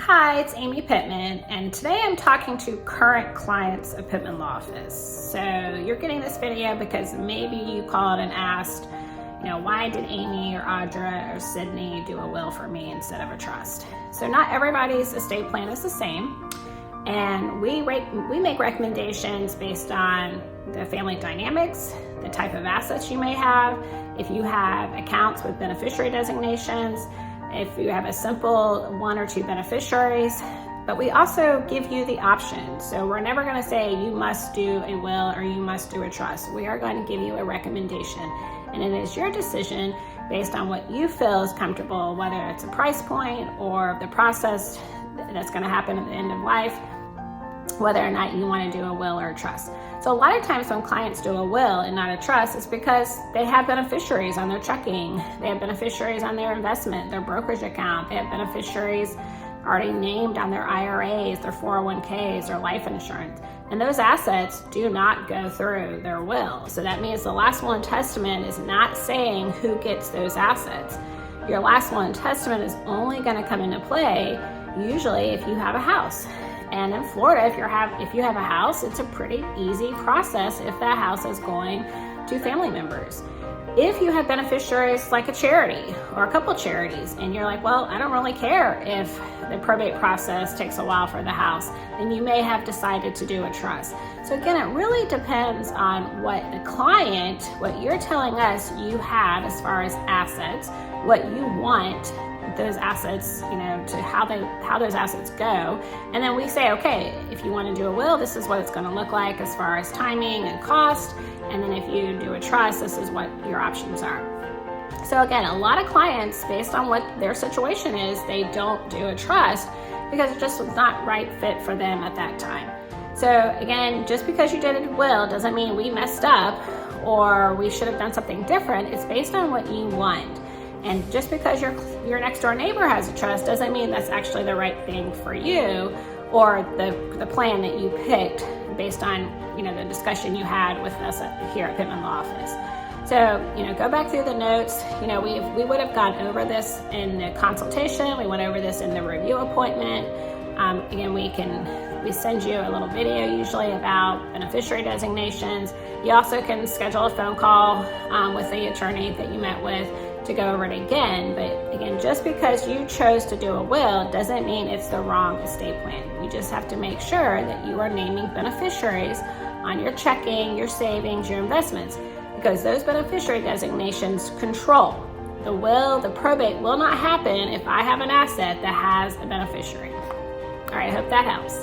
Hi, it's Amy Pittman, and today I'm talking to current clients of Pittman Law Office. So you're getting this video because maybe you called and asked, why did Amy or Audra or Sydney do a will for me instead of a trust? So not everybody's estate plan is the same, and we make recommendations based on the family dynamics, the type of assets you may have, if you have accounts with beneficiary designations, if you have a simple one or two beneficiaries, but we also give you the option. So we're never going to say you must do a will or you must do a trust. We are going to give you a recommendation, and it is your decision based on what you feel is comfortable, whether it's a price point or the process that's going to happen at the end of life, whether or not you want to do a will or a trust. So a lot of times when clients do a will and not a trust, it's because they have beneficiaries on their checking, they have beneficiaries on their investment, their brokerage account, they have beneficiaries already named on their IRAs, their 401ks, their life insurance. And those assets do not go through their will. So that means the last will and testament is not saying who gets those assets. Your last will and testament is only going to come into play usually if you have a house. And in Florida, if you have a house, it's a pretty easy process if that house is going to family members. If you have beneficiaries like a charity or a couple charities, and you're like, well, I don't really care if the probate process takes a while for the house, then you may have decided to do a trust. So again, it really depends on what the client, what you're telling us you have as far as assets, what you want those assets, to how those assets go. And then we say, okay, if you want to do a will, this is what it's going to look like as far as timing and cost. And then if you do a trust, this is what your options are. So again, a lot of clients, based on what their situation is, they don't do a trust because it just was not right fit for them at that time. So again, just because you did a will doesn't mean we messed up or we should have done something different. It's based on what you want. And just because your next door neighbor has a trust doesn't mean that's actually the right thing for you or the plan that you picked based on the discussion you had with us here at Pittman Law Office. So go back through the notes. We would have gone over this in the consultation. We went over this in the review appointment. Again, we send you a little video usually about beneficiary designations. You also can schedule a phone call with the attorney that you met with to go over it again. But again, just because you chose to do a will doesn't mean it's the wrong estate plan. You just have to make sure that you are naming beneficiaries on your checking, your savings, your investments, because those beneficiary designations control. The will, the probate will not happen if I have an asset that has a beneficiary. All right, I hope that helps.